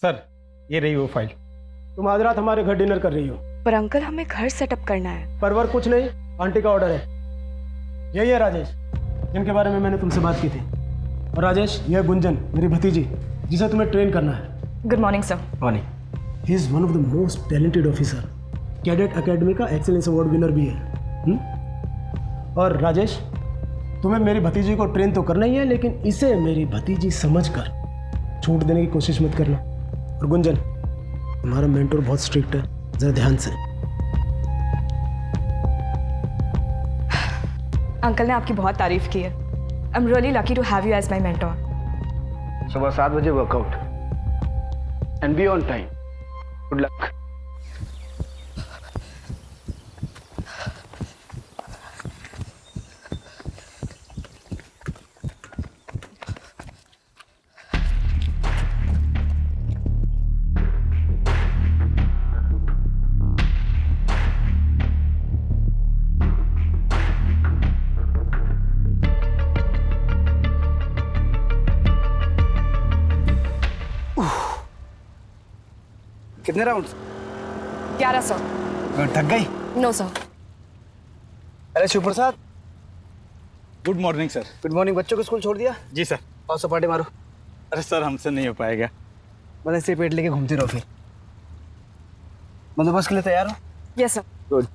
Sir ये रही वो फाइल। तुम आज रात हमारे घर डिनर कर रही हो। पर अंकल हमें घर सेटअप करना है। परवर कुछ नहीं, आंटी का ऑर्डर है। यही है राजेश, जिनके बारे में मैंने तुमसे बात की थी। और राजेश, यह गुंजन मेरी भतीजी, जिसे तुम्हें ट्रेन करना है। Good morning sir. Morning. He is one of the most talented officer. Cadet academy का एक्सेलेंस अवार्ड विनर भी है। और राजेश, तुम्हें मेरी भतीजी को ट्रेन तो करना ही है, लेकिन इसे मेरी भतीजी समझकर छूट देने की कोशिश मत करना। और गुंजन, तुम्हारा मेंटर बहुत स्ट्रिक्ट है, जरा ध्यान से। अंकल ने आपकी बहुत तारीफ की है। I am really lucky to have you as my mentor. सुबह 7 बजे workout and be on time. Good luck. कितने राउंड्स? 11 सौ। थक गई? No sir. अरे Shiv Prasad, good morning sir. Good morning. बच्चों को स्कूल छोड़ दिया? जी सर। आओ सपाटे मारो। अरे सर हमसे नहीं हो पाएगा। बस ऐसे पेट लेके घूमती रहो फिर। बंदोबस्त के लिए तैयार हो? Yes sir. गुड।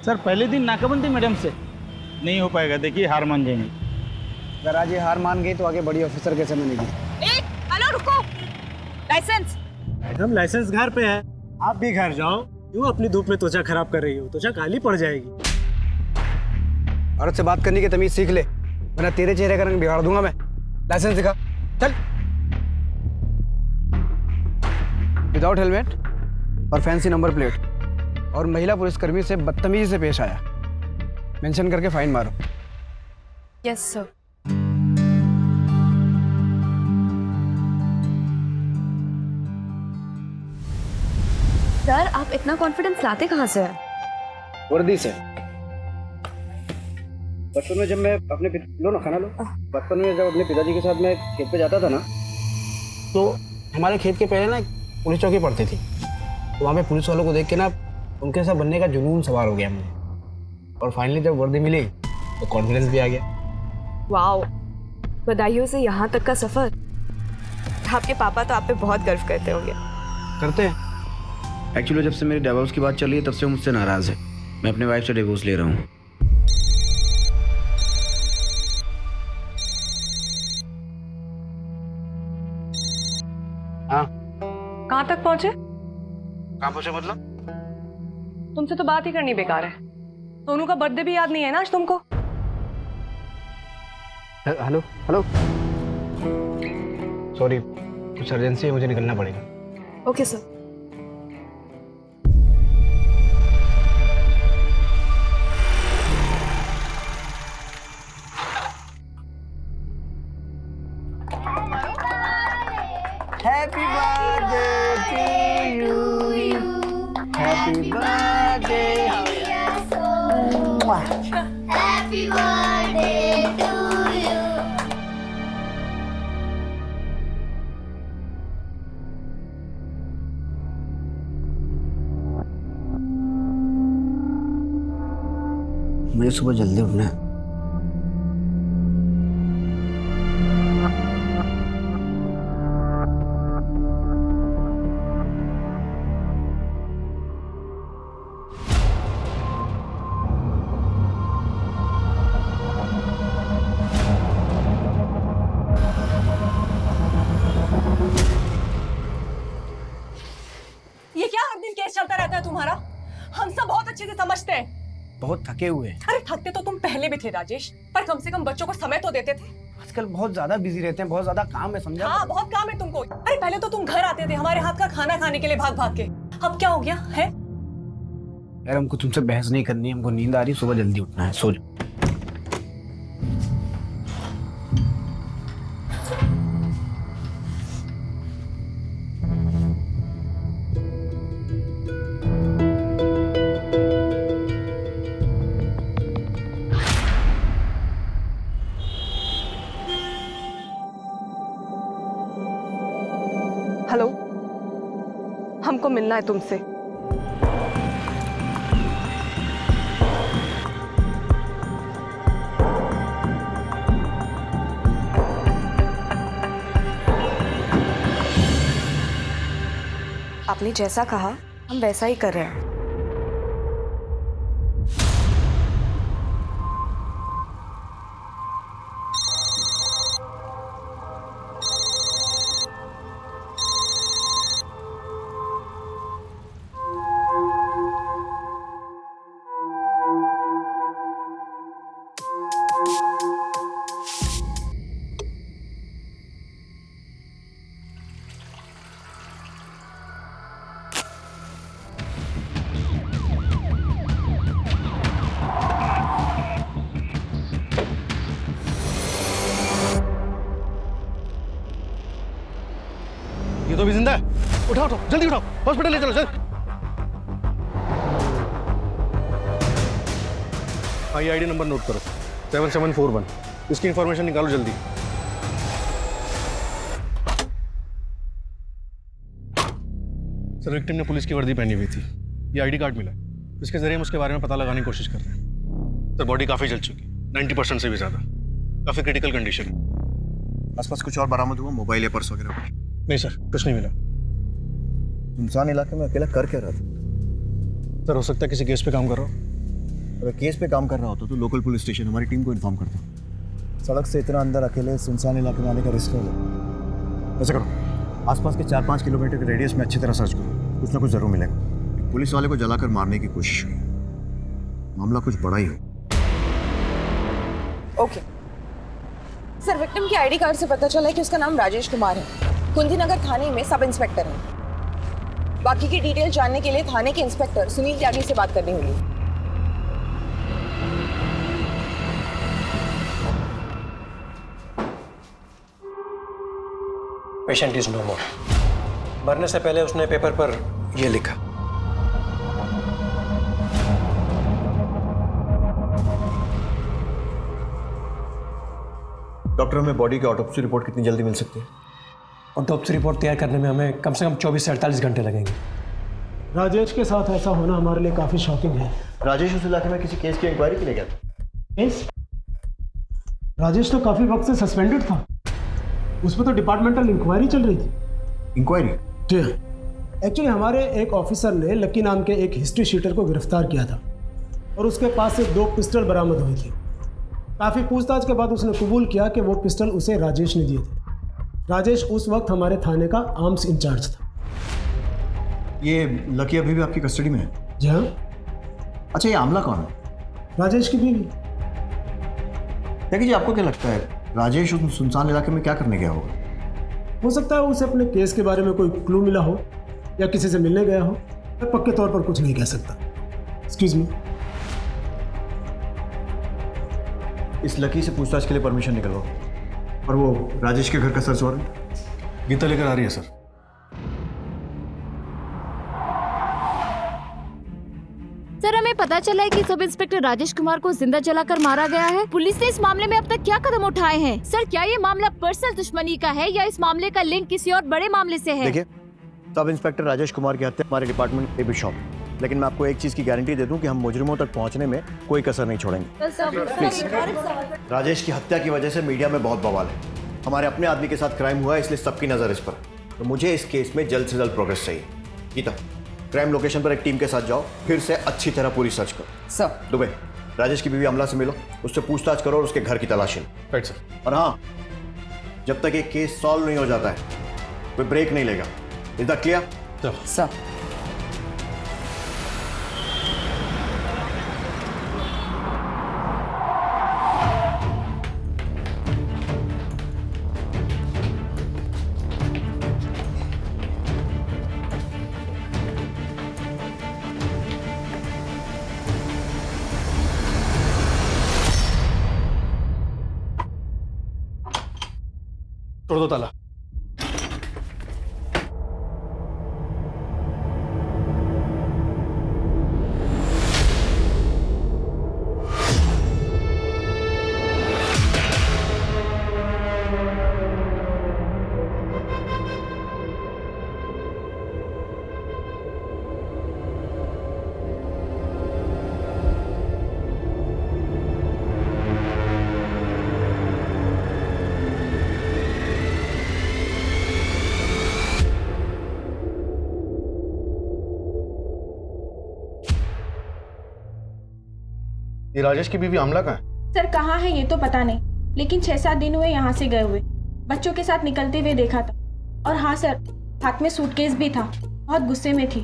सर पहले दिन नाकाबंदी मैडम से नहीं हो पाएगा, देखिए हार मान जाएंगे। अगर आज ये हार मान गई तो आगे बड़ी ऑफिसर कैसे बनेगी? हेलो रुको। लाइसेंस। मैडम लाइसेंस घर पे है, आप भी घर जाओ। क्यों अपनी धूप में त्वचा खराब कर रही हो? त्वचा काली पड़ जाएगी। औरत से बात करने की तमीज सीख ले, वरना तेरे चेहरे का रंग बिगाड़ दूंगा मैं। लाइसेंस दिखा। चल। विदाउट हेलमेट और फैंसी नंबर प्लेट और महिला पुलिसकर्मी से बदतमीजी से पेश आया, मेंशन करके फाइन मारो। Yes sir. सर आप इतना कॉन्फिडेंस लाते कहाँ से हैं? वर्दी से। बचपन में जब मैं अपने लो ना खाना लो। बचपन में जब अपने पिताजी के साथ मैं खेत पे जाता था ना, तो हमारे खेत के पहले ना एक पुलिस चौकी पड़ती थी। तो वहाँ पे पुलिस वालों को देख के ना उनके साथ बनने का जुनून सवार हो गया मुझे। और फाइनली जब वर्दी मिली तो कॉन्फिडेंस भी आ गया। वाओ, बधाइयों से यहाँ तक का सफर। आपके पापा तो आप पे बहुत गर्व करते होंगे। करते हैं। एक्चुअली जब से मेरी डिवोर्स की बात चल रही है तब से वो मुझसे नाराज़ है। मैं अपनी वाइफ से डिवोर्स ले रहा हूँ। हाँ। कहाँ तक पहुँचे? कहाँ पहुँचे मतलब? तुमसे तो बात ही करनी बेकार है। सोनू का बर्थडे भी याद नहीं है ना आज तुमको? हेलो हेलो, सॉरी कुछ अर्जेंसी है, मुझे निकलना पड़ेगा। Okay sir. Happy birthday to you, happy birthday. Happy birthday to you. मुझे सुबह जल्दी उठना है। ये क्या हर दिन केस चलता रहता है तुम्हारा? हम सब बहुत अच्छे से समझते हैं। बहुत थके हुए हैं। अरे थकते तो तुम पहले भी थे राजेश, पर कम से कम बच्चों को समय तो देते थे। आजकल बहुत ज्यादा बिजी रहते हैं, बहुत ज्यादा काम है, समझा? हाँ बहुत काम है तुमको। अरे पहले तो तुम घर आते थे हमारे हाथ का खाना खाने के लिए भाग भाग के। अब क्या हो गया है? यार हमको तुमसे बहस नहीं करनी, हमको नींद आ रही है, सुबह जल्दी उठना है, सो जाओ। को मिलना है तुमसे। आपने जैसा कहा हम वैसा ही कर रहे हैं। ये तो भी जिंदा है। उठाओ उठाओ, जल्दी उठाओ, हॉस्पिटल ले चलो सर। आईडी नंबर नोट करो, 7741। इसकी इंफॉर्मेशन निकालो जल्दी। सर विक्टिम ने पुलिस की वर्दी पहनी हुई थी, ये आईडी कार्ड मिला, इसके जरिए हम उसके बारे में पता लगाने की कोशिश कर रहे हैं। सर बॉडी काफी जल चुकी, 90% से भी ज्यादा, काफी क्रिटिकल कंडीशन। आसपास कुछ और बरामद हुआ, मोबाइल या पर्स वगैरह कुछ? नहीं सर, कुछ नहीं मिला। सुनसान इलाके में अकेला कर क्या रहा था? सर हो सकता है किसी केस पे काम कर रहा हो। अगर केस पे काम कर रहा होता तो लोकल पुलिस स्टेशन हमारी टीम को इन्फॉर्म करता। सड़क से इतना अंदर अकेले सुनसान इलाके में आने का रिस्क है। ऐसा करो, आसपास के 4-5 किलोमीटर के रेडियस में अच्छी तरह सर्च करो, कुछ ना कुछ जरूर मिलेगा। पुलिस वाले को जलाकर मारने की कोशिश हुई, मामला कुछ बड़ा ही हो। ओके सर, विक्टिम की आईडी कार्ड से पता चला है कि उसका नाम राजेश कुमार है, कुंजीनगर थाने में सब इंस्पेक्टर है। बाकी की डिटेल जानने के लिए थाने के इंस्पेक्टर सुनील त्यागी से बात करनी होगी। पेशेंट इज नो मोर। मरने से पहले उसने पेपर पर यह लिखा। डॉक्टर, हमें बॉडी की ऑटोप्सी रिपोर्ट कितनी जल्दी मिल सकती है? ऑटोप्सी रिपोर्ट तैयार करने में हमें कम से कम 24 से 48 घंटे लगेंगे। राजेश के साथ ऐसा होना हमारे लिए काफ़ी शॉकिंग है। राजेश उस इलाके में किसी केस की इंक्वायरी के लिए गया था? केस? राजेश तो काफ़ी वक्त से सस्पेंडेड था, उस पर तो डिपार्टमेंटल इंक्वायरी चल रही थी। इंक्वायरी? जी हाँ, एक्चुअली हमारे एक ऑफिसर ने लक्की नाम के एक हिस्ट्री शीटर को गिरफ्तार किया था और उसके पास से 2 पिस्टल बरामद हुई थी। काफ़ी पूछताछ के बाद उसने कबूल किया कि वो पिस्टल उसे राजेश ने दिए थे। राजेश उस वक्त हमारे थाने का आर्म्स इंचार्ज था। ये लकी अभी भी आपकी कस्टडी में है? जी हाँ। अच्छा, ये आमला कौन है? राजेश की बीवी। देखिए जी, आपको क्या लगता है राजेश उस सुनसान इलाके में क्या करने गया होगा? हो सकता है उसे अपने केस के बारे में कोई क्लू मिला हो या किसी से मिलने गया हो। मैं पक्के तौर पर कुछ नहीं कह सकता। Excuse me. इस लकी से पूछताछ के लिए परमिशन निकलवाओ। और वो राजेश के घर का सर्च वारंट? गीता लेकर आ रही है सर। सर, हमें पता चला है कि सब इंस्पेक्टर राजेश कुमार को जिंदा जलाकर मारा गया है। पुलिस ने इस मामले में अब तक क्या कदम उठाए हैं? सर, क्या ये मामला पर्सनल दुश्मनी का है या इस मामले का लिंक किसी और बड़े मामले से है? देखिए, सब इंस्पेक्टर राजेश कुमार की हत्या हमारे डिपार्टमेंट पे भी शॉप, लेकिन मैं आपको एक चीज की गारंटी दे दूं कि हम मुजरिमों तक पहुंचने में कोई कसर नहीं छोड़ेंगे। प्लीज। राजेश की हत्या की वजह से मीडिया में बहुत बवाल है। हमारे अपने आदमी के साथ क्राइम हुआ है, इसलिए सबकी नजर इस पर। तो मुझे इस केस में जल्द से जल्द प्रोग्रेस चाहिए। गीता, क्राइम लोकेशन पर एक टीम के साथ जाओ, फिर से अच्छी तरह पूरी सर्च करो। सर। दुबे, राजेश की बीवी अमला से मिलो, उससे पूछताछ करो और उसके घर की तलाशी लो। Right sir. और हाँ, जब तक ये केस सॉल्व नहीं हो जाता है कोई ब्रेक नहीं लेगा। Is that clear? सर। तोड़ दो ताला। राजेश की बीवी आमला कहाँ है? सर कहाँ है ये तो पता नहीं, लेकिन 6-7 दिन हुए यहाँ से गए हुए। बच्चों के साथ निकलते हुए देखा था। और हाँ सर, हाथ में सूटकेस भी था। बहुत गुस्से में थी।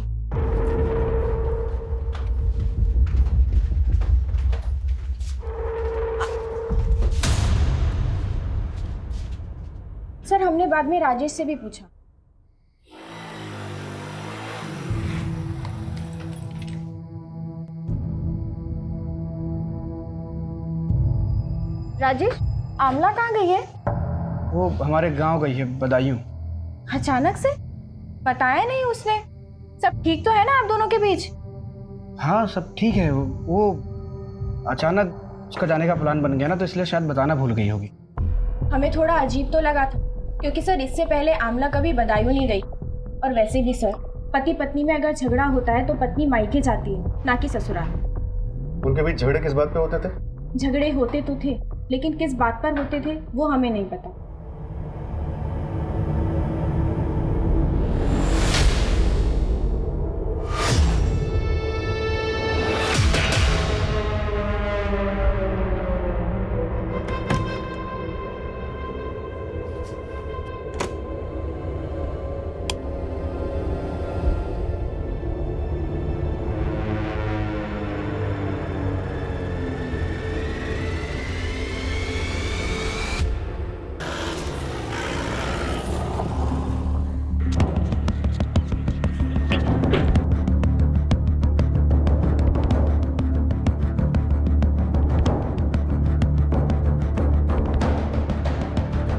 सर हमने बाद में राजेश से भी पूछा। राजेश, आमला कहाँ गई है? वो हमारे गांव गई है, बदायूं। अचानक से? बताया नहीं उसने। सब ठीक तो है ना आप दोनों के बीच? हाँ सब ठीक है। वो अचानक उसका जाने का प्लान बन गया ना, तो इसलिए शायद बताना भूल गई होगी। हमें थोड़ा अजीब तो लगा था, क्योंकि सर इससे पहले आमला कभी बदायूं नहीं गई। और वैसे भी सर, पति पत्नी में अगर झगड़ा होता है तो पत्नी मायके जाती है, ना कि ससुराल। उनके बीच झगड़े किस बात पे होते थे? झगड़े होते तो थे, लेकिन किस बात पर होते थे वो हमें नहीं पता।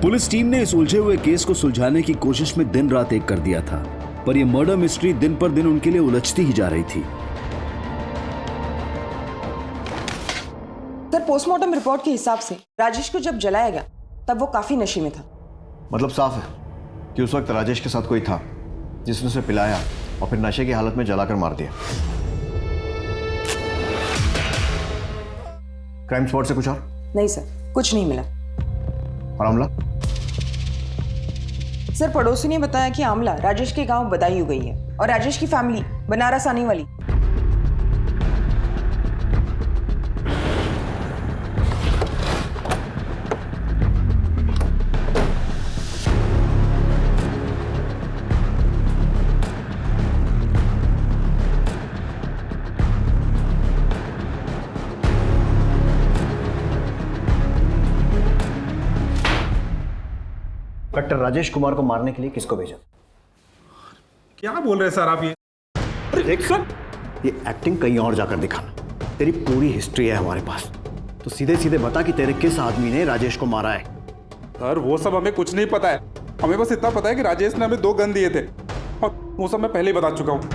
पुलिस टीम ने इस उलझे हुए केस को सुलझाने की कोशिश में दिन रात एक कर दिया था, पर यह मर्डर मिस्ट्री दिन पर दिन उनके लिए उलझती ही जा रही थी। सर पोस्टमार्टम रिपोर्ट के हिसाब से राजेश को जब जलाया गया तब वो काफी नशे में था। मतलब साफ है कि उस वक्त राजेश के साथ कोई था जिसने उसे पिलाया और फिर नशे की हालत में जलाकर मार दिया। क्राइम स्पॉट से कुछ और? नहीं सर, कुछ नहीं मिला। और आमला? सर पड़ोसी ने बताया कि आमला राजेश के गांव बदायूं गई है और राजेश की फैमिली बनारस आने वाली। डॉक्टर राजेश कुमार को मारने के लिए किसको भेजा? क्या बोल रहे सर आप ये? देख सर, ये एक्टिंग कहीं और जाकर दिखाना। तेरी पूरी हिस्ट्री है हमारे पास, तो सीधे सीधे बता कि तेरे किस आदमी ने राजेश को मारा है। सर वो सब हमें कुछ नहीं पता है। हमें बस इतना पता है कि राजेश ने हमें 2 गन दिए थे और वो सब मैं पहले ही बता चुका हूँ।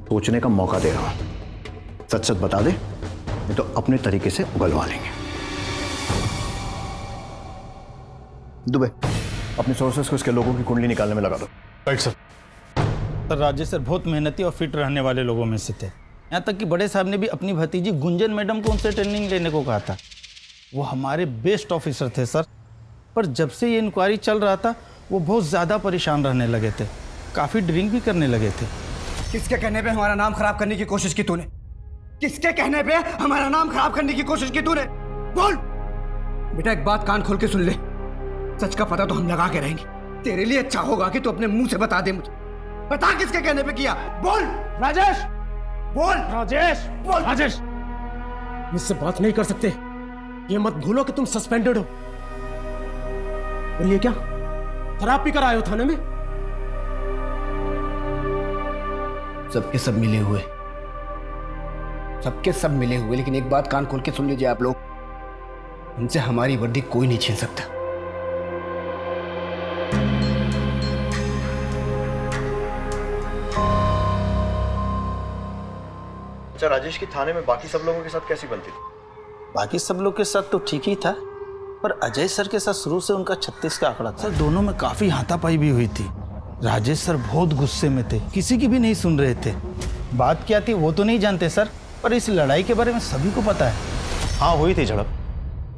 सोचने का मौका दे रहा हूं। सच सच बता दे, नहीं तो अपने तरीके से उगलवा लेंगे। दुबे, अपने सोर्सेस को इसके लोगों की कुंडली निकालने में लगा दो। Right sir. Sir Rajesh sir बहुत मेहनती और फिट रहने वाले लोगों में से थे। यहाँ तक कि बड़े साहब ने भी अपनी भतीजी गुंजन मैडम को उनसे ट्रेनिंग लेने को कहा था। वो हमारे बेस्ट ऑफिसर थे सर, पर जब से ये इंक्वायरी चल रहा था वो बहुत ज़्यादा परेशान रहने लगे थे, काफ़ी ड्रिंक भी करने लगे थे। किसके कहने पे हमारा नाम खराब करने की कोशिश की तूने? किसके कहने पे हमारा नाम खराब करने की कोशिश की तूने? बोल बेटा, एक बात कान खोल के सुन ले। सच का पता तो हम लगा के रहेंगे। तेरे लिए अच्छा होगा कि तू अपने मुंह से बता दे मुझे। बता किसके कहने पे किया? बोल राजेश, बोल राजेश, बोल राजेश। मुझसे बात नहीं कर सकते, ये मत भूलो कि तुम सस्पेंडेड हो। और ये क्या, शराब पीकर आए हो थाने में? सबके सब मिले हुए, सबके सब मिले हुए। लेकिन एक बात कान खोल के सुन लीजिए आप लोग, उनसे हमारी वर्दी कोई नहीं छीन सकता। अच्छा, राजेश की थाने में बाकी सब लोगों के साथ कैसी बनती थी? बाकी सब लोग के साथ तो ठीक ही था, पर अजय सर के साथ शुरू से उनका 36 का आंकड़ा था। सर दोनों में काफ़ी हाथापाई भी हुई थी। राजेश सर बहुत गुस्से में थे, किसी की भी नहीं सुन रहे थे। बात क्या थी वो तो नहीं जानते सर, पर इस लड़ाई के बारे में सभी को पता है। हाँ हुई थी झड़प,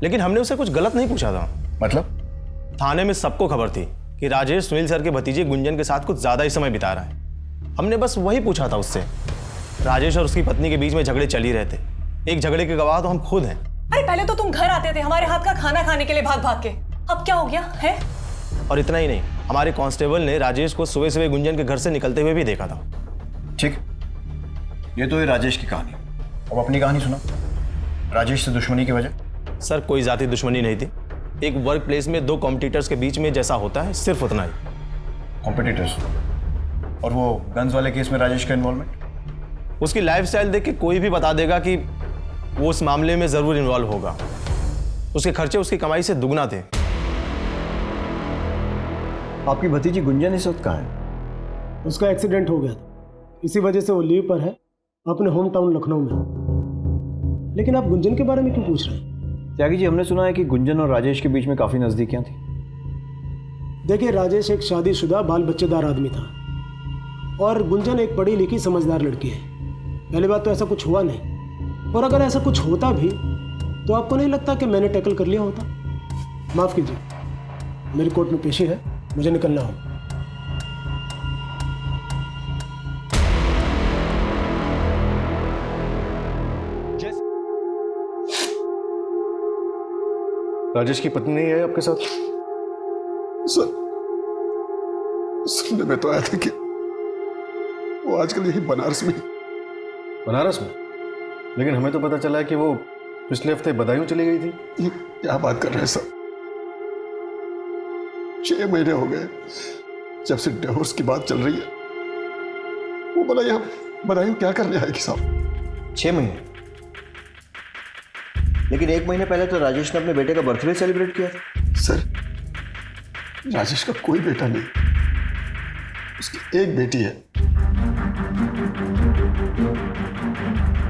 लेकिन हमने उसे कुछ गलत नहीं पूछा था। मतलब? थाने में सबको खबर थी कि राजेश सुनील सर के भतीजे गुंजन के साथ कुछ ज़्यादा ही समय बिता रहा है। हमने बस वही पूछा था उससे। राजेश और उसकी पत्नी के बीच में झगड़े चल ही रहे थे, एक झगड़े के गवाह तो हम खुद हैं। अरे पहले तो तुम घर आते थे हमारे हाथ का खाना खाने के लिए भाग भाग के, अब क्या हो गया है? और इतना ही नहीं, हमारे कांस्टेबल ने राजेश को सुबह सुबह गुंजन के घर से निकलते हुए भी देखा था। ठीक, ये तो है राजेश की कहानी। अब अपनी कहानी सुना। राजेश से दुश्मनी की वजह? सर कोई जाति दुश्मनी नहीं थी, एक वर्क प्लेस में 2 कॉम्पिटिटर्स के बीच में जैसा होता है, सिर्फ उतना ही। कॉम्पिटिटर्स? और वो गन्स वाले केस में राजेश का इन्वॉल्वमेंट? उसकी लाइफस्टाइल देख के कोई भी बता देगा कि वो उस मामले में जरूर इन्वॉल्व होगा। उसके खर्चे उसकी कमाई से दुगना थे। आपकी भतीजी गुंजन इस वक्त कहाँ है? उसका एक्सीडेंट हो गया था, इसी वजह से वो लीव पर है अपने होम टाउन लखनऊ में। लेकिन आप गुंजन के बारे में क्यों पूछ रहे हैं? त्यागी जी, हमने सुना है कि गुंजन और राजेश के बीच में काफी नजदीकियां थी। देखिए, राजेश एक शादीशुदा बाल बच्चेदार आदमी था और गुंजन एक पढ़ी लिखी समझदार लड़की है। पहली बात तो ऐसा कुछ हुआ नहीं, और अगर ऐसा कुछ होता भी तो आपको नहीं लगता कि मैंने टैकल कर लिया होता? माफ़ कीजिए, मेरी कोर्ट में पेशी है, मुझे निकलना हो। राजेश की पत्नी नहीं है आपके साथ? सर, सुनने में तो आया था कि वो आजकल यही बनारस में। बनारस में? लेकिन हमें तो पता चला है कि वो पिछले हफ्ते बदायूं चली गई थी। ये क्या बात कर रहे हैं सर? 6 महीने हो गए जब से डिवोर्स की बात चल रही है। वो बोला यहाँ बदायूं क्या करने आएगी साहब? 6 महीने? लेकिन 1 महीने पहले तो राजेश ने अपने बेटे का बर्थडे सेलिब्रेट किया था। सर, राजेश का कोई बेटा नहीं, उसकी एक बेटी है।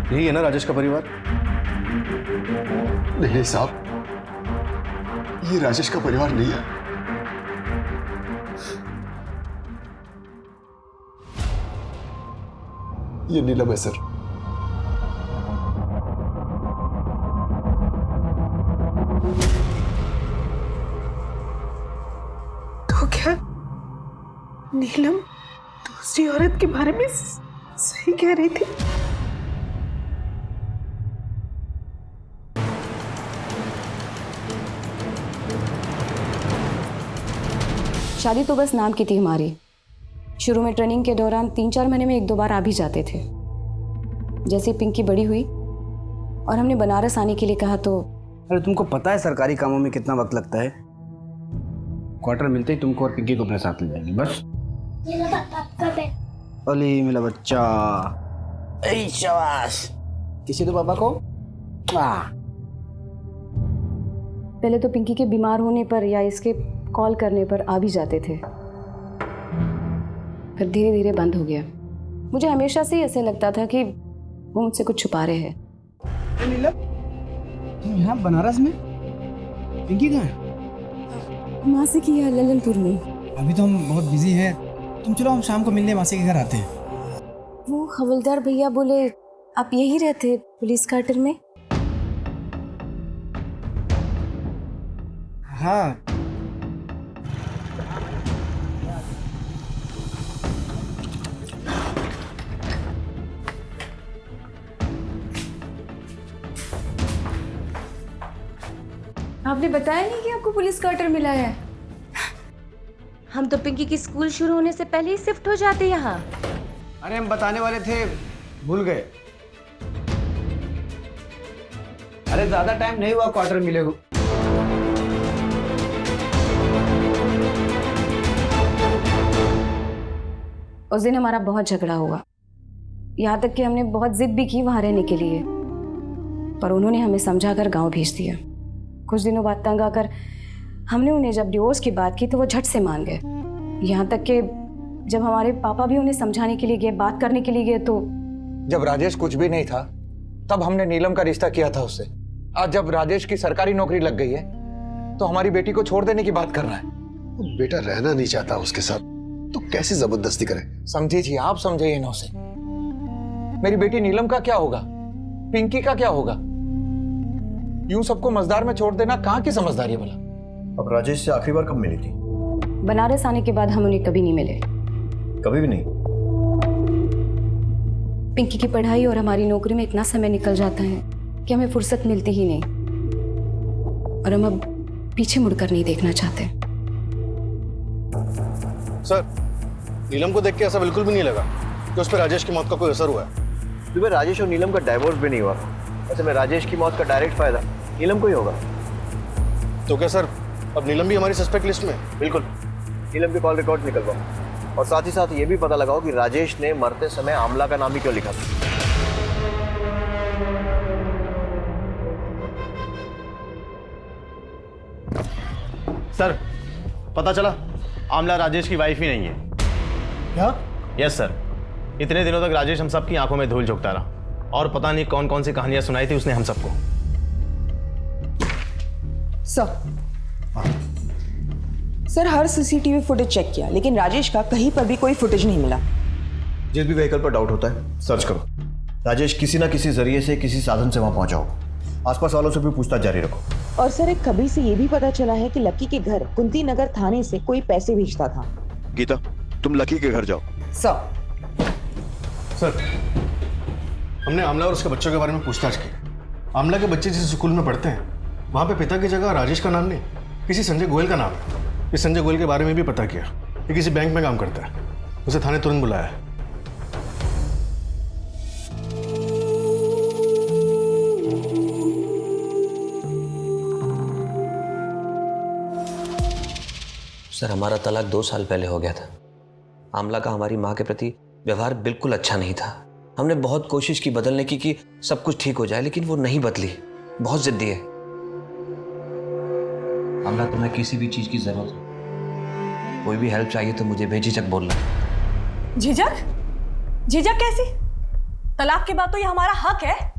यही है ना राजेश का परिवार? नहीं साहब, ये राजेश का परिवार नहीं है। ये नीलम है सर। तो क्या नीलम दूसरी औरत के बारे में सही कह रही थी? शादी तो बस नाम की थी हमारी। शुरू में ट्रेनिंग के दौरान 3-4 महीने में 1-2 बार आ भी जाते थे। जैसे ही पिंकी बड़ी हुई और हमने बनारस आने के लिए कहा तो। अरे तुमको पता है सरकारी कामों में कितना वक्त लगता है? क्वार्टर मिलते ही तुमको और पिंकी को अपने साथ ले जाएंगे बस। अली मेरा बच्चा, ऐ शाबाश, किसी तो पापा को। पहले तो पिंकी के बीमार होने पर या इसके कॉल करने पर आ भी जाते थे, फिर धीरे धीरे बंद हो गया। मुझे हमेशा से ही ऐसे लगता था कि वो मुझसे कुछ छुपा रहे हैं। तुम यहाँ बनारस में? पिंकी कहाँ है? मासी की है ललनपुर में। अभी तो हम बहुत बिजी हैं, तुम चलो हम शाम को मिलने मासी के घर आते हैं। वो हवलदार भैया बोले आप यही रहते पुलिस क्वार्टर में? हाँ। आपने बताया नहीं कि आपको पुलिस क्वार्टर मिला है? हम तो पिंकी की स्कूल शुरू होने से पहले ही शिफ्ट हो जाते यहाँ। अरे हम बताने वाले थे, भूल गए। अरे ज्यादा टाइम नहीं हुआ क्वार्टर मिले हो। उस दिन हमारा बहुत झगड़ा हुआ, यहाँ तक कि हमने बहुत जिद भी की वहाँ रहने के लिए, पर उन्होंने हमें समझाकर गांव भेज दिया। कुछ दिनों बाद तंग आकर हमने उन्हें जब डिवोर्स की बात की तो वो झट से मान गए। यहाँ तक कि जब हमारे पापा भी उन्हें समझाने के लिए गए, बात करने के लिए गए, तो जब राजेश कुछ भी नहीं था तब हमने नीलम का रिश्ता किया था उससे। आज जब राजेश की सरकारी नौकरी लग गई है तो हमारी बेटी को छोड़ देने की बात कर रहा है। बेटा रहना नहीं चाहता उसके साथ तो कैसे जबरदस्ती करे? समझिए, आप समझिए ना उसे। मेरी बेटी नीलम का क्या होगा, पिंकी का क्या होगा? यूं सबको मजदार में छोड़ देना कहाँ की समझदारी है भला? अब राजेश से आखिरी बार कब मिली थी? बनारस आने के बाद हम उन्हें कभी नहीं मिले। कभी भी नहीं? पिंकी की पढ़ाई और हमारी नौकरी में इतना समय निकल जाता है कि हमें फुर्सत मिलती ही नहीं, और हम अब पीछे मुड़कर नहीं देखना चाहते। सर, नीलम को देख के ऐसा बिल्कुल भी नहीं लगा कि उस पर राजेश की मौत का कोई असर हुआ है। सुबह राजेश और नीलम का डाइवोर्स भी नहीं हुआ। ऐसे में राजेश की मौत का डायरेक्ट फायदा नीलम को ही होगा। तो क्या सर, अब नीलम भी हमारी सस्पेक्ट लिस्ट में? बिल्कुल, नीलम के कॉल रिकॉर्ड निकलवाओ और साथ ही साथ ये भी पता लगाओ कि राजेश ने मरते समय आमला का नाम ही क्यों लिखा था। सर, पता चला आमला राजेश की वाइफ ही नहीं है। क्या? यस सर, इतने दिनों तक राजेश हम सबकी आंखों में धूल झोंकता रहा और पता नहीं कौन कौन सी कहानियां सुनाई थी उसने हम सबको। सर हर सीसीटीवी फुटेज चेक किया, लेकिन राजेश का कहीं पर भी कोई फुटेज नहीं मिला। जिस भी व्हीकल पर डाउट होता है सर्च करो। राजेश किसी ना किसी जरिए से, किसी साधन से वहां पहुंचा हो। आसपास वालों से भी पूछताछ जारी रखो। और सर एक खबरी से ये भी पता चला है कि लक्की के घर कुंती नगर थाने से कोई पैसे भेजता था। गीता, तुम लकी के घर जाओ। सर, हमने आमला और उसके बच्चों के बारे में पूछताछ की। आमला के बच्चे जिस स्कूल में पढ़ते हैं वहाँ पे पिता की जगह राजेश का नाम नहीं, किसी संजय गोयल का नाम है। इस संजय गोयल के बारे में भी पता किया, ये किसी बैंक में काम करता है। उसे थाने तुरंत बुलाया है। सर, हमारा तलाक 2 साल पहले हो गया था। आमला का हमारी माँ के प्रति व्यवहार बिल्कुल अच्छा नहीं था। हमने बहुत कोशिश की बदलने की कि सब कुछ ठीक हो जाए, लेकिन वो नहीं बदली। बहुत जिद्दी है। आमला, तुम्हें किसी भी चीज की जरूरत हो, कोई भी हेल्प चाहिए तो मुझे बेझिझक बोलना। झिझक? झिझक कैसी? तलाक के बाद तो ये हमारा हक है।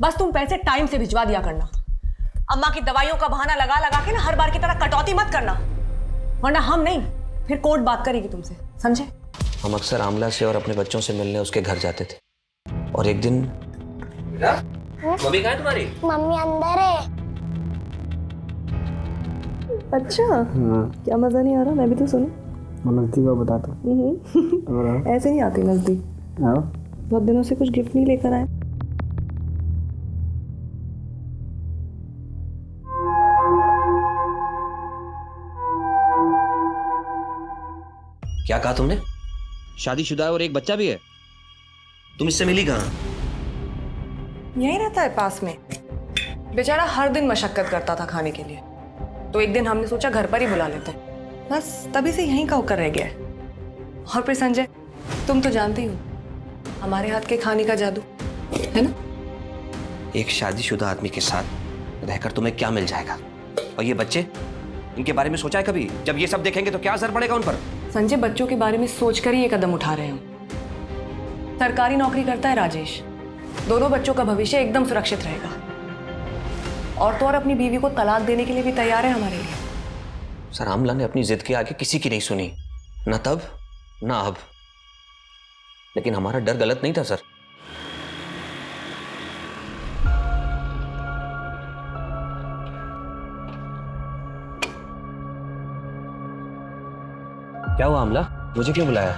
बस तुम पैसे टाइम से भिजवा दिया करना। अम्मा की दवाइयों का बहाना लगा लगा के ना हर बार की तरह कटौती मत करना, वरना हम नहीं फिर कोर्ट बात करेगी तुमसे, समझे? हम अक्सर आमला से और अपने बच्चों से मिलने उसके घर जाते थे, और एक दिन मम्मी कहाँ है तुम्हारी? मम्मी अंदर है। अच्छा, क्या मजा नहीं आ रहा? मैं भी तो सुनूं। नजदीक का बताता हूँ। ऐसे नहीं आती नजदीक। बहुत दिनों से कुछ गिफ्ट नहीं लेकर आए। क्या कहा तुमने? शादीशुदा है और एक बच्चा भी है? तुम इससे मिली कहाँ? यही रहता है पास में। बेचारा हर दिन मशक्कत करता था खाने के लिए, तो एक दिन हमने सोचा घर पर ही बुला लेते हैं। बस तभी से यहीं का होकर रह गया है। और फिर संजय, तुम तो जानते ही हो हमारे हाथ के खाने का जादू है ना। एक शादीशुदा आदमी के साथ रहकर तुम्हें क्या मिल जाएगा? और ये बच्चे, इनके बारे में सोचा है कभी? जब ये सब देखेंगे तो क्या असर पड़ेगा उन पर? संजय, बच्चों के बारे में सोचकर ही ये कदम उठा रहे हैं। सरकारी नौकरी करता है राजेश, दोनों बच्चों का भविष्य एकदम सुरक्षित रहेगा। और तो और अपनी बीवी को तलाक देने के लिए भी तैयार है हमारे लिए। सर, आमला ने अपनी जिद के आगे किसी की नहीं सुनी, ना तब ना अब। लेकिन हमारा डर गलत नहीं था सर। क्या हुआ आमला? मुझे क्यों बुलाया?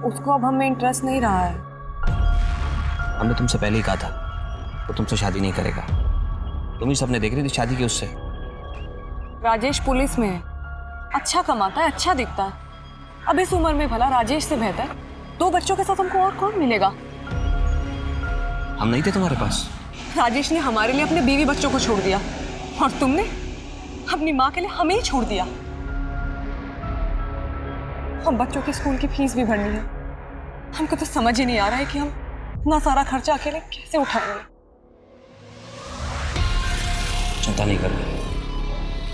उसको अब हमें इंटरेस्ट नहीं रहा है। हमने तुमसे पहले ही कहा था वो तुमसे शादी नहीं करेगा। तुम ही सबने देख रही थी शादी की उससे। राजेश पुलिस में है, अच्छा कमाता है, अच्छा दिखता है। अब इस उम्र में भला राजेश से बेहतर 2 बच्चों के साथ हमको और कौन मिलेगा? हम नहीं थे तुम्हारे पास? राजेश ने हमारे लिए अपने बीवी बच्चों को छोड़ दिया, और तुमने अपनी माँ के लिए हमें ही छोड़ दिया। हम बच्चों की स्कूल की फीस भी भरनी है। हमको तो समझ ही नहीं आ रहा है कि हम इतना सारा खर्चा अकेले कैसे उठाएंगे। चिंता नहीं करना,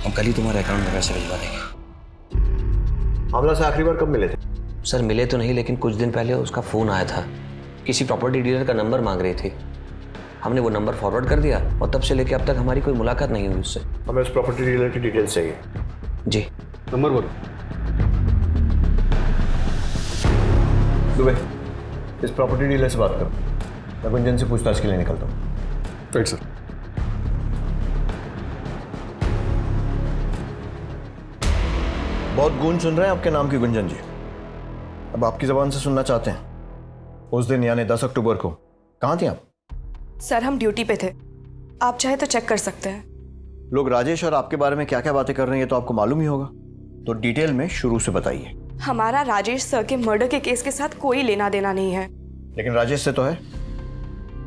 हम कल ही तुम्हारे अकाउंट में पैसे भिजवा देंगे। आमला से आखिरी बार कब मिले थे? सर, मिले तो नहीं, लेकिन कुछ दिन पहले उसका फोन आया था। किसी प्रॉपर्टी डीलर का नंबर मांग रही थी। हमने वो नंबर फॉरवर्ड कर दिया, और तब से लेकर अब तक हमारी कोई मुलाकात नहीं हुई उससे। हमें उस प्रॉपर्टी डीलर की डिटेल्स चाहिए। जी। नंबर बोलो। दुबे, इस प्रॉपर्टी डीलर से बात करो। मैं गुंजन से पूछताछ के लिए निकलता हूँ। Right sir. बहुत गूंज सुन रहे हैं आपके नाम की गुंजन जी। अब आपकी जबान से सुनना चाहते हैं, उस दिन यानी 10 अक्टूबर को कहाँ थी आप? सर हम ड्यूटी पे थे, आप चाहे तो चेक कर सकते हैं। लोग राजेश और आपके बारे में क्या क्या बातें कर रहे हैं ये तो आपको मालूम ही होगा, तो डिटेल में शुरू से बताइए। हमारा राजेश सर के मर्डर के केस के साथ कोई लेना देना नहीं है। लेकिन राजेश से तो है,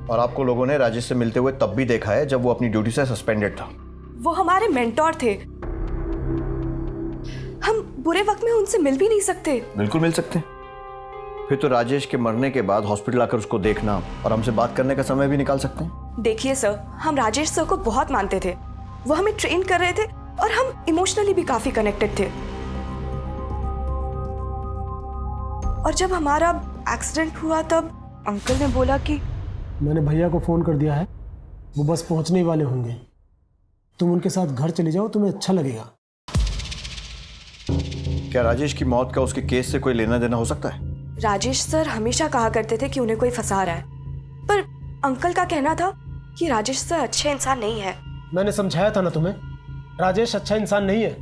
और आपको लोगों ने राजेश से मिलते हुए तब भी देखा है जब वो अपनी ड्यूटी से सस्पेंडेड था। वो हमारे मेंटोर थे, हम बुरे वक्त में उनसे मिल भी नहीं सकते। बिल्कुल मिल सकते हैं। फिर तो राजेश के मरने के बाद हॉस्पिटल आकर उसको देखना और हमसे बात करने का समय भी निकाल सकते हैं। देखिए सर, हम राजेश सर को बहुत मानते थे, वो हमें ट्रेन कर रहे थे और हम इमोशनली भी काफी कनेक्टेड थे। और जब हमारा एक्सीडेंट हुआ तब अंकल ने बोला कि मैंने भैया को फोन कर दिया है, वो बस पहुंचने ही वाले होंगे, तुम उनके साथ घर चले जाओ, तुम्हें अच्छा लगेगा। क्या राजेश की मौत का उसके केस से कोई लेना देना हो सकता है? राजेश सर हमेशा कहा करते थे कि उन्हें कोई फंसा रहा है, पर अंकल का कहना था कि राजेश सर अच्छे इंसान नहीं है। मैंने समझाया था ना तुम्हें, राजेश अच्छा इंसान नहीं है,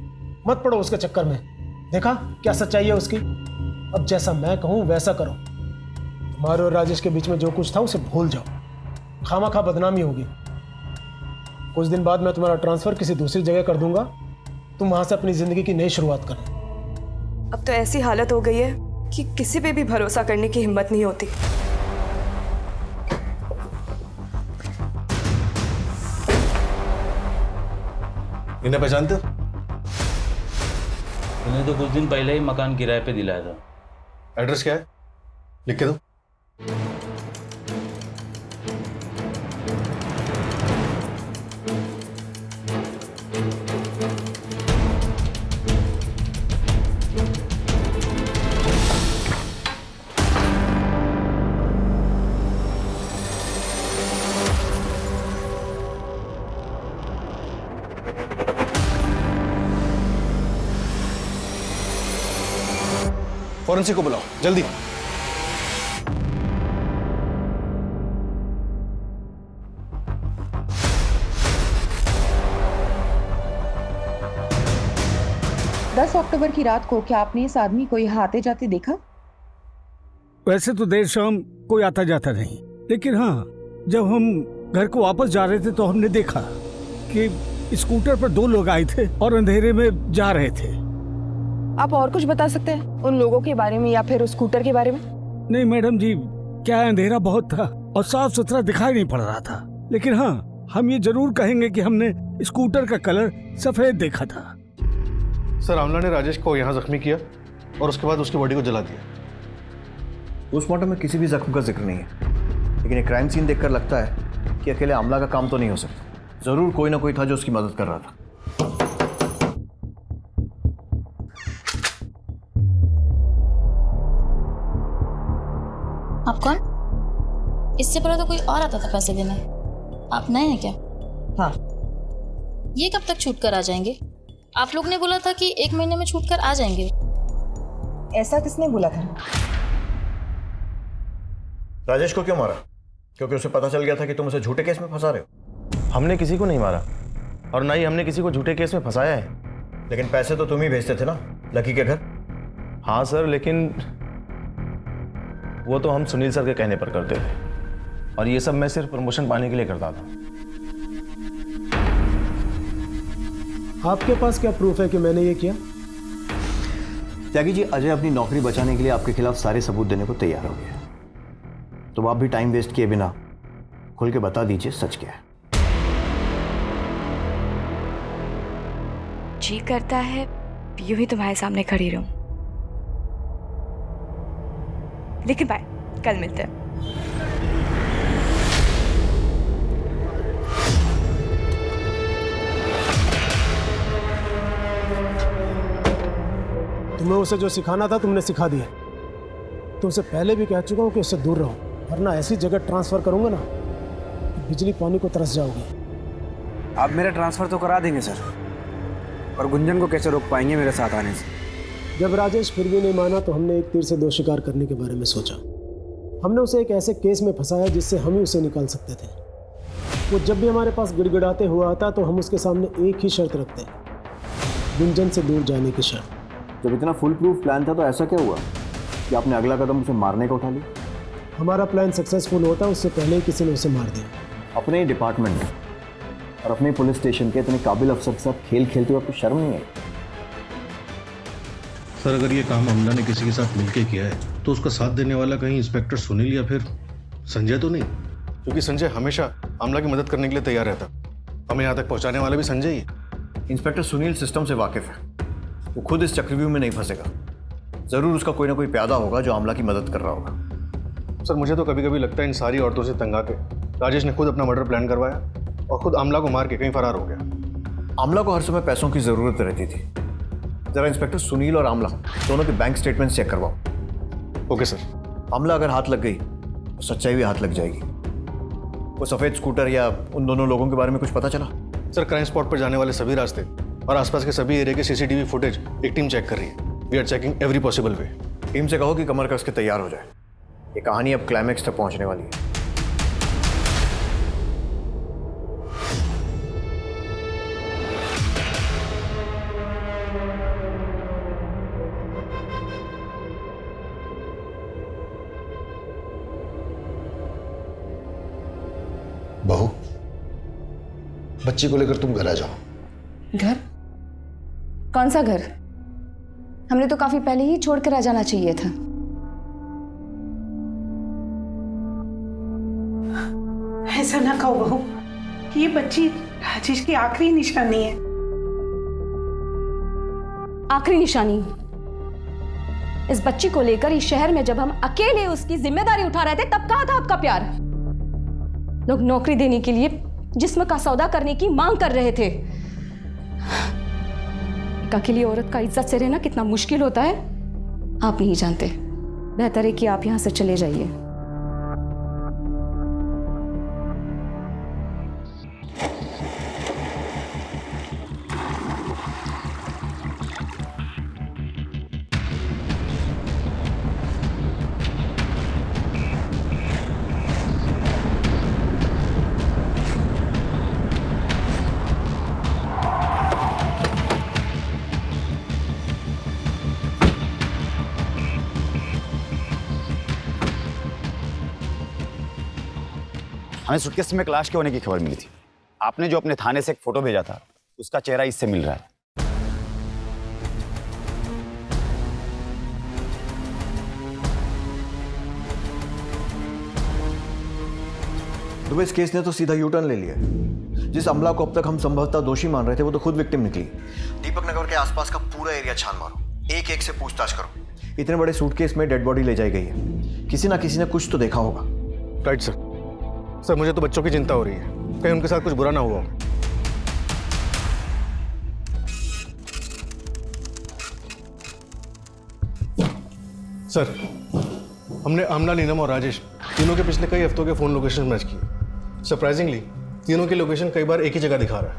मत पड़ो उसके चक्कर में। देखा क्या सच्चाई है उसकी। अब जैसा मैं कहूँ वैसा करो। तुम्हारे और राजेश के बीच में जो कुछ था उसे भूल जाओ, खामा बदनामी होगी। कुछ दिन बाद मैं तुम्हारा ट्रांसफर किसी दूसरी जगह कर दूंगा, तुम वहां से अपनी जिंदगी की नई शुरुआत करना। अब तो ऐसी हालत हो गई है कि किसी पे भी भरोसा करने की हिम्मत नहीं होती। इन्हें पहचानते हो? इन्हें तो कुछ दिन पहले ही मकान किराए पे दिलाया था। एड्रेस क्या है, लिख के दो। फॉरेंसिक को बुलाओ जल्दी। अक्टूबर की रात को क्या आपने इस आदमी को यहाँ आते जाते देखा? वैसे तो देर शाम कोई आता जाता नहीं, लेकिन हाँ, जब हम घर को वापस जा रहे थे तो हमने देखा कि स्कूटर पर दो लोग आए थे और अंधेरे में जा रहे थे। आप और कुछ बता सकते हैं उन लोगों के बारे में या फिर उस स्कूटर के बारे में? नहीं मैडम जी, क्या अंधेरा बहुत था और साफ सुथरा दिखाई नहीं पड़ रहा था, लेकिन हाँ, हम ये जरूर कहेंगे कि हमने स्कूटर का कलर सफेद देखा था। सर, आमला ने राजेश को यहाँ जख्मी किया और उसके बाद उसकी बॉडी को जला दिया। पोस्टमार्टम में किसी भी जख्म का जिक्र नहीं है, लेकिन एक क्राइम सीन देखकर लगता है कि अकेले आमला का काम तो नहीं हो सकता। जरूर कोई ना कोई था जो उसकी मदद कर रहा था। आप कौन? इससे पहले तो कोई और आता था पैसे देने। आप नए हैं क्या? हाँ। ये कब तक छूट कर आ जाएंगे? आप लोग ने बोला था कि 1 महीने में छूट कर आ जाएंगे। ऐसा किसने बोला था? राजेश को क्यों मारा? क्योंकि उसे पता चल गया था कि तुम उसे झूठे केस में फंसा रहे हो। हमने किसी को नहीं मारा और ना ही हमने किसी को झूठे केस में फंसाया है। लेकिन पैसे तो तुम ही भेजते थे ना लकी के घर। हाँ सर, लेकिन वो तो हम सुनील सर के कहने पर करते थे और ये सब मैं सिर्फ प्रमोशन पाने के लिए करता था। आपके पास क्या प्रूफ है कि मैंने ये किया? त्यागी जी, अजय अपनी नौकरी बचाने के लिए आपके खिलाफ सारे सबूत देने को तैयार हो गया, तो आप भी टाइम वेस्ट किए बिना खुल के बता दीजिए सच क्या है। जी करता है यूं ही तुम्हारे सामने खड़ी रहूं, लेकिन बाय, कल मिलते हैं। तुम्हें उसे जो सिखाना था तुमने सिखा दिया। तुमसे पहले भी कह चुका हूं कि उससे दूर रहो, वरना ऐसी जगह ट्रांसफर करूंगा ना कि बिजली पानी को तरस जाओगी। आप मेरा ट्रांसफर तो करा देंगे सर, और गुंजन को कैसे रोक पाएंगे मेरे साथ आने से? जब राजेश फिर भी नहीं माना तो हमने एक तीर से दो शिकार करने के बारे में सोचा। हमने उसे एक ऐसे केस में फंसाया जिससे हम ही उसे निकाल सकते थे। वो जब भी हमारे पास गिड़गिड़ाते हुआ आता तो हम उसके सामने एक ही शर्त रखते, गुंजन से दूर जाने की शर्त। जब इतना फुल प्रूफ प्लान था तो ऐसा क्या हुआ कि आपने अगला कदम उसे मारने का उठा लिया? हमारा प्लान सक्सेसफुल होता उससे पहले ही किसी ने उसे मार दिया। अपने ही डिपार्टमेंट में और अपने पुलिस स्टेशन के इतने काबिल अफसर के साथ खेल खेलते हुए आपको शर्म नहीं आई? सर अगर ये काम अमला ने किसी के साथ मिलके किया है तो उसका साथ देने वाला कहीं इंस्पेक्टर सुनील या फिर संजय तो नहीं? क्योंकि संजय हमेशा अमला की मदद करने के लिए तैयार रहता, हमें यहाँ तक पहुँचाने वाला भी संजय ही है। इंस्पेक्टर सुनील सिस्टम से वाकिफ है, वो खुद इस चक्रव्यूह में नहीं फंसेगा। जरूर उसका कोई ना कोई प्यादा होगा जो अमला की मदद कर रहा होगा। सर मुझे तो कभी कभी लगता है इन सारी औरतों से तंग आके राजेश ने खुद अपना मर्डर प्लान करवाया और खुद अमला को मार के कहीं फरार हो गया। अमला को हर समय पैसों की जरूरत रहती थी। जरा इंस्पेक्टर सुनील और अमला दोनों के बैंक स्टेटमेंट चेक करवाओ। Okay sir. अमला अगर हाथ लग गई तो सच्चाई भी हाथ लग जाएगी। वो सफेद स्कूटर या उन दोनों लोगों के बारे में कुछ पता चला? सर क्राइम स्पॉट पर जाने वाले सभी रास्ते और आसपास के सभी एरिया के सीसीटीवी फुटेज एक टीम चेक कर रही है। We are checking every possible way. Team से कहो कि कमर कस के तैयार हो जाए, ये कहानी अब क्लाइमैक्स तक पहुंचने वाली है। बहू, बच्ची को लेकर तुम घर आ जाओ। घर? कौन सा घर? हमने तो काफी पहले ही छोड़कर आ जाना चाहिए था। ऐसा ना कहो बहू, ये बच्ची राजेश की आखिरी निशानी है। आखिरी निशानी? इस बच्ची को लेकर इस शहर में जब हम अकेले उसकी जिम्मेदारी उठा रहे थे तब कहाँ था आपका प्यार? लोग नौकरी देने के लिए जिस्म का सौदा करने की मांग कर रहे थे। एक अकेली औरत का इज्जत से रहना कितना मुश्किल होता है आप नहीं जानते। बेहतर है कि आप यहां से चले जाइए। हमें सुटकेस में क्लैश के होने की खबर मिली थी। आपने जो अपने थाने से एक फोटो भेजा था उसका चेहरा इससे मिल रहा है। दुबे, इस केस ने तो सीधा यू टर्न ले लिया। जिस अमला को अब तक हम संभवतः दोषी मान रहे थे वो तो खुद विक्टिम निकली। दीपक नगर के आसपास का पूरा एरिया छान मारो, एक एक से पूछताछ करो। इतने बड़े सूटकेस में डेड बॉडी ले जाई गई है, किसी ना किसी ने कुछ तो देखा होगा। Right sir. सर मुझे तो बच्चों की चिंता हो रही है, कहीं उनके साथ कुछ बुरा ना हुआ हो। सर हमने अमला, नीलम और राजेश तीनों के पिछले कई हफ्तों के फ़ोन लोकेशन मैच किए। सरप्राइजिंगली तीनों की लोकेशन कई बार एक ही जगह दिखा रहा है।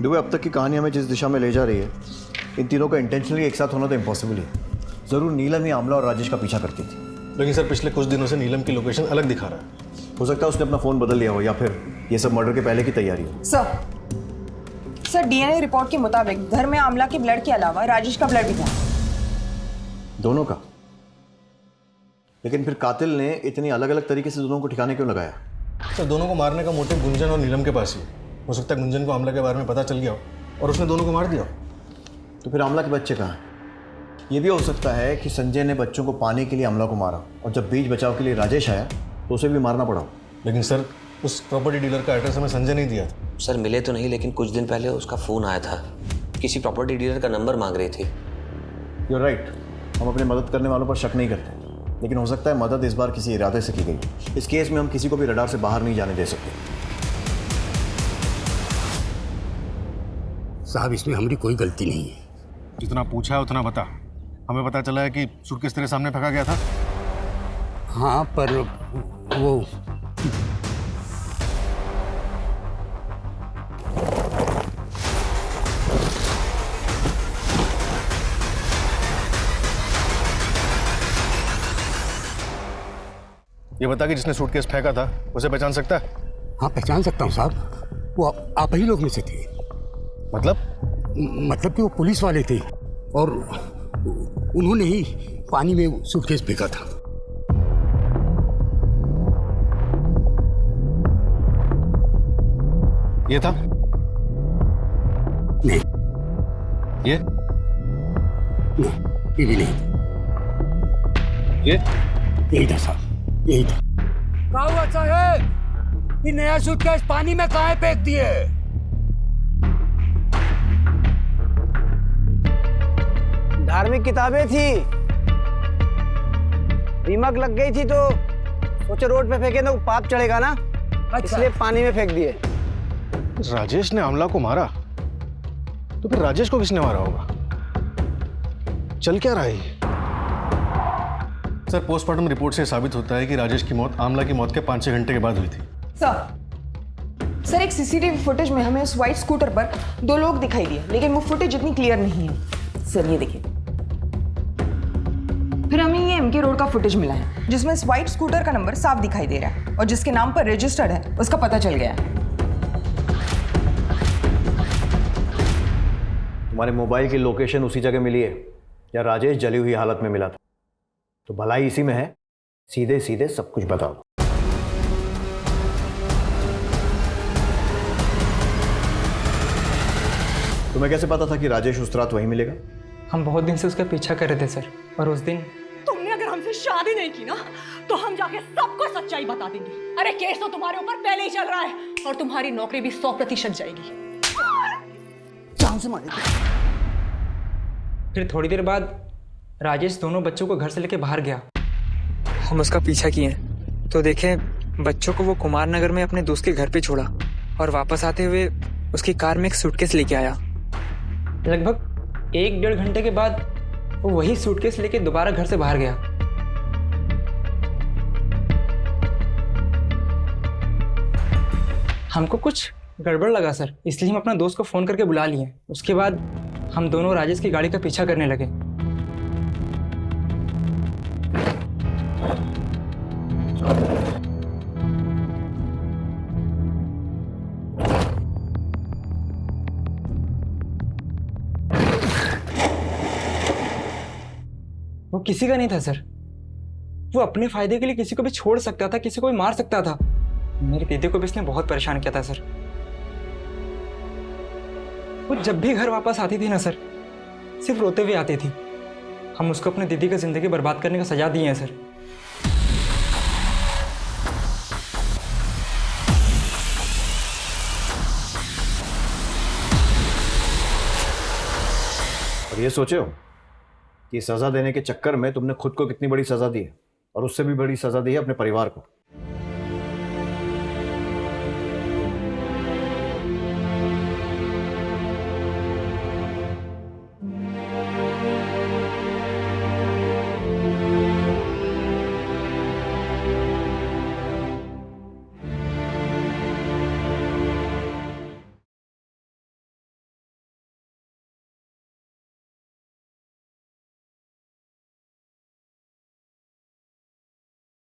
दुबे, अब तक की कहानी हमें जिस दिशा में ले जा रही है, इन तीनों का इंटेंशनली एक साथ होना तो इम्पॉसिबल है। ज़रूर नीलम ही अमला और राजेश का पीछा करती थी। लेकिन सर पिछले कुछ दिनों से नीलम की लोकेशन अलग दिखा रहा है। हो सकता है उसने अपना फ़ोन बदल लिया हो या फिर ये सब मर्डर के पहले की तैयारी हो। सर डीएनए रिपोर्ट के मुताबिक घर में आमला के ब्लड के अलावा राजेश का ब्लड भी था। दोनों का? लेकिन फिर कातिल ने इतनी अलग अलग तरीके से दोनों को ठिकाने क्यों लगाया? सर दोनों को मारने का मोटिव गुंजन और नीलम के पास ही हो सकता है गुंजन को आमला के बारे में पता चल गया हो और उसने दोनों को मार दिया। तो फिर आमला के बच्चे कहाँ हैं? ये भी हो सकता है कि संजय ने बच्चों को पाने के लिए आमला को मारा और जब बीच बचाव के लिए राजेश आया तो उसे भी मारना पड़ा। लेकिन सर उस प्रॉपर्टी डीलर का एड्रेस हमें संजय नहीं दिया था। सर मिले तो नहीं, लेकिन कुछ दिन पहले उसका फ़ोन आया था। किसी प्रॉपर्टी डीलर का नंबर मांग रही थी। You're right, हम अपने मदद करने वालों पर शक नहीं करते, लेकिन हो सकता है मदद इस बार किसी इरादे से की गई। इस केस में हम किसी को भी रडार से बाहर नहीं जाने दे सकते। साहब इसमें हमारी कोई गलती नहीं है। जितना पूछा है उतना बता। हमें पता चला है कि सूटकेस तेरे सामने फेंका गया था। हाँ पर वो ये बता कि जिसने सूटकेस फेंका था उसे पहचान सकता है? हाँ पहचान सकता हूँ साहब, वो आप ही लोग में से थे। मतलब कि वो पुलिस वाले थे और उन्होंने ही पानी में सूटकेस फेंका था। ये था? नहीं। ये? नहीं, ये भी नहीं। ये? यही था साहब, यही था। क्या हुआ साहेब? ये नया सूटकेस पानी में काहे फेंक दिए? धार्मिक किताबें थी, दीमक लग गई थी तो सोचे रोड पे फेंके तो पाप चढ़ेगा ना, इसलिए पानी में फेंक दिए। राजेश ने आमला को मारा तो फिर राजेश को किसने मारा होगा? चल क्या रहा है ये? सर, पोस्टमार्टम रिपोर्ट से साबित होता है कि राजेश की मौत आमला की मौत के 5-6 घंटे के बाद हुई थी। सर एक सीसीटीवी फुटेज में हमें उस व्हाइट स्कूटर पर 2 लोग दिखाई दिए, लेकिन वो फुटेज इतनी क्लियर नहीं है। सर ये देखिए, फिर हमें ये एमके रोड का फुटेज मिला है जिसमें इस व्हाइट स्कूटर का नंबर साफ दिखाई दे रहा है और जिसके नाम पर रजिस्टर्ड है उसका पता चल गया है। तुम्हारे मोबाइल की लोकेशन उसी जगह मिली है या राजेश जली हुई हालत में मिला था? तो भलाई इसी में है, सीधे सीधे सब कुछ बताओ। तुम्हें कैसे पता था कि राजेश उस रात वहीं मिलेगा? हम बहुत दिन से उसका पीछा कर रहे थे सर, और उस दिन तुमने अगर हमसे शादी नहीं की ना तो हम जाके सबको सच्चाई बता देंगे। अरे केस तो तुम्हारे ऊपर पहले ही चल रहा है और तुम्हारी नौकरी भी 100% जाएगी। जान से मारेगी। फिर थोड़ी देर बाद राजेश दोनों बच्चों को घर से लेके बाहर गया। हम उसका पीछा किए तो देखे बच्चों को वो कुमार नगर में अपने दोस्त के घर पे छोड़ा और वापस आते हुए उसकी कार में एक सूटकेस लेके आया। लगभग 1-1.5 घंटे के बाद वो वही सूटकेस लेके दोबारा घर से बाहर गया। हमको कुछ गड़बड़ लगा सर, इसलिए हम अपना दोस्त को फोन करके बुला लिए। उसके बाद हम दोनों राजेश की गाड़ी का पीछा करने लगे। वो किसी का नहीं था सर, वो अपने फायदे के लिए किसी को भी छोड़ सकता था, किसी को भी मार सकता था। मेरी दीदी को भी इसने बहुत परेशान किया था सर। वो जब भी घर वापस आती थी ना सर, सिर्फ रोते हुए आती थी। हम उसको अपनी दीदी का जिंदगी बर्बाद करने का सजा दिए हैं सर। और ये सोचे हो कि सजा देने के चक्कर में तुमने खुद को कितनी बड़ी सजा दी है, और उससे भी बड़ी सजा दी है अपने परिवार को।